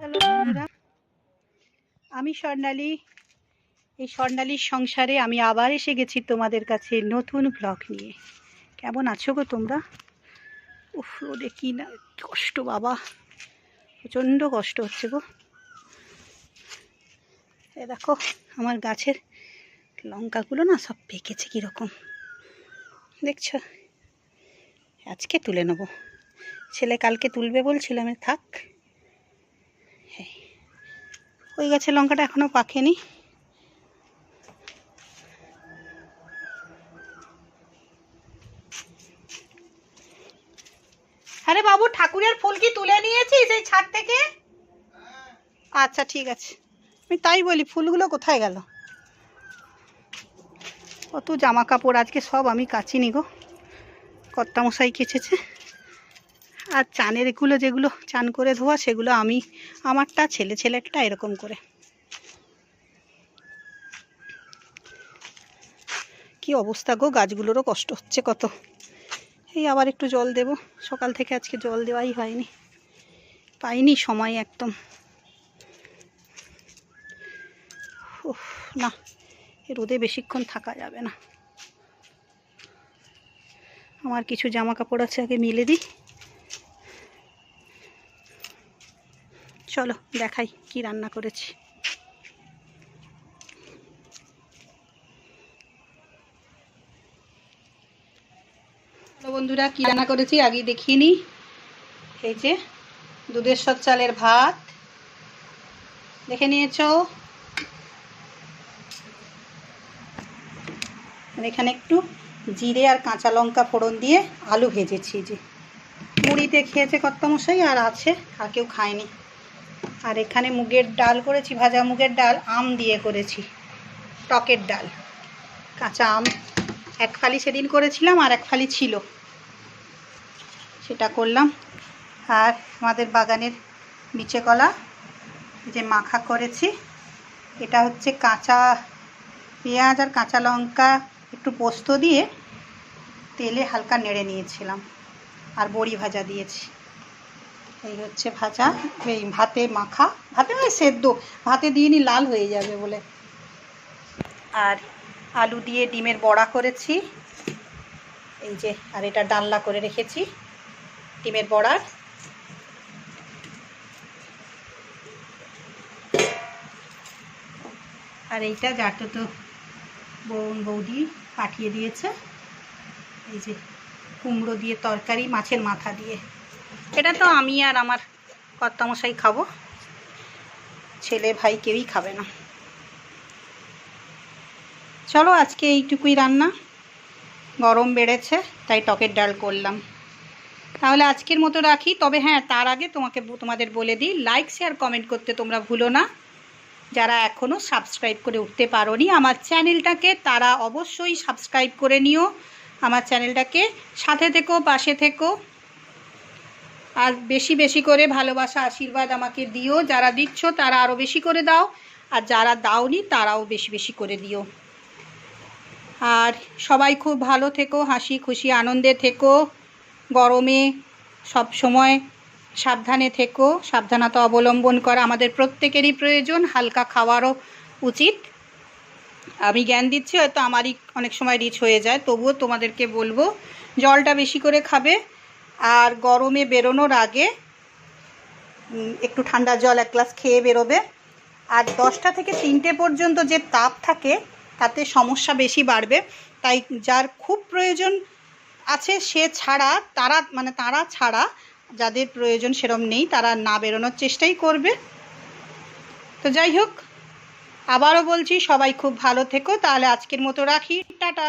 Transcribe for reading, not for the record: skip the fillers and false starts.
Hello বন্ধুরা, আমি স্বর্ণালী। এই স্বর্ণালীর সংসারে আমি আবার এসে গেছি তোমাদের কাছে নতুন ব্লগ নিয়ে। কেমন আছো গো তোমরা? উফ, রোদে কি না কষ্ট বাবা, প্রচণ্ড কষ্ট হচ্ছে গো। এ দেখো আমার গাছের লঙ্কাগুলো না সব পেকেছে কীরকম দেখছো। আজকে তুলে নেবো, ছেলে কালকে তুলবে বলছিলাম, থাক। হ্যাঁ, ওই গাছের লঙ্কাটা এখনও পাকেনি। আরে বাবু, ঠাকুরের ফুল কি তুলে নিয়েছিস এই ছাদ থেকে? আচ্ছা ঠিক আছে, আমি তাই বলি ফুলগুলো কোথায় গেল। কত জামা কাপড় আজকে সব আমি কাচিনি গো, কর্তামশাই কেচেছে। আর চানের এগুলো যেগুলো চান করে ধোয়া সেগুলো আমি, আমারটা ছেলেটা এরকম করে। কি অবস্থা গো, গাছগুলোরও কষ্ট হচ্ছে কত। এই আবার একটু জল দেব, সকাল থেকে আজকে জল দেওয়াই হয়নি, পাইনি সময় একদম। উফ না, রোদে বেশিক্ষণ থাকা যাবে না। আমার কিছু জামা কাপড় আছে, আগে মিলে দিই। চলো দেখাই কি রান্না করেছি। বন্ধুরা, কি রান্না করেছি আগে দেখিয়ে নিই। এই যে দুধেশ্বর চালের ভাত, দেখে নিয়েছো। আর এখানে একটু জিরে আর কাঁচা লঙ্কা ফোড়ন দিয়ে আলু ভেজেছি, যে মুড়িতে খেয়েছে কর্তামশাই, আর আছে, আর কেউ খায়নি। আর এখানে মুগের ডাল করেছি, ভাজা মুগের ডাল, আম দিয়ে করেছি, টকের ডাল। কাঁচা আম এক ফালি সেদিন করেছিলাম, আর এক ফালি ছিল, সেটা করলাম। আর আমাদের বাগানের বিচে কলা যে মাখা করেছি, এটা হচ্ছে কাঁচা পেঁয়াজ আর কাঁচা লঙ্কা একটু পোস্ত দিয়ে তেলে হালকা নেড়ে নিয়েছিলাম, আর বড়ি ভাজা দিয়েছি। এই হচ্ছে ভাজা, এই ভাতে মাখা, ভাতে মানে সেদ্ধ, ভাতে দিয়ে নি লাল হয়ে যাবে বলে। আর আলু দিয়ে ডিমের বড়া করেছি, এই যে। আর এটা ডালনা করে রেখেছি ডিমের বড়ার। আর এইটা যাটা তো বৌদি পাঠিয়ে দিয়েছে, এই যে কুমড়ো দিয়ে তরকারি, মাছের মাথা দিয়ে। এটা তো আমি আর আমার কর্তামশাই খাবো, ছেলে ভাই কেউই খাবে না। চলো আজকে এইটুকুই রান্না, গরম বেড়েছে তাই টকের ডাল করলাম। তাহলে আজকের মতো রাখি। তবে হ্যাঁ, তার আগে তোমাদের বলে দিই, লাইক শেয়ার কমেন্ট করতে তোমরা ভুলো না। যারা এখনও সাবস্ক্রাইব করে উঠতে পারোনি আমার চ্যানেলটাকে, তারা অবশ্যই সাবস্ক্রাইব করে নিও আমার চ্যানেলটাকে। সাথে থেকো, পাশে থেকো, আর বেশি বেশি করে ভালোবাসা আশীর্বাদ আমাকে দিও। যারা দিচ্ছ তারা আরও বেশি করে দাও, আর যারা দাওনি তারাও বেশি বেশি করে দিও। আর সবাই খুব ভালো থেকো, হাসি খুশি আনন্দে থেকো। গরমে সব সময় সাবধানে থেকো, সাবধানতা অবলম্বন করা আমাদের প্রত্যেকেরই প্রয়োজন। হালকা খাওয়ারও উচিত। আমি জ্ঞান দিচ্ছি, হয়তো আমারই অনেক সময় রিচ হয়ে যায়, তবুও তোমাদেরকে বলবো জলটা বেশি করে খাবে। আর গরমে বেরোনোর আগে একটু ঠান্ডা জল এক গ্লাস খেয়ে বেরোবে। আর 10টা থেকে 3টে পর্যন্ত যে তাপ থাকে তাতে সমস্যা বেশি বাড়বে। তাই যার খুব প্রয়োজন আছে সে ছাড়া, তারা ছাড়া যাদের প্রয়োজন সেরম নেই, তারা না বেরোনোর চেষ্টাই করবে। তো যাই হোক, আবারও বলছি সবাই খুব ভালো থেকো। তাহলে আজকের মতো রাখি, টাটা।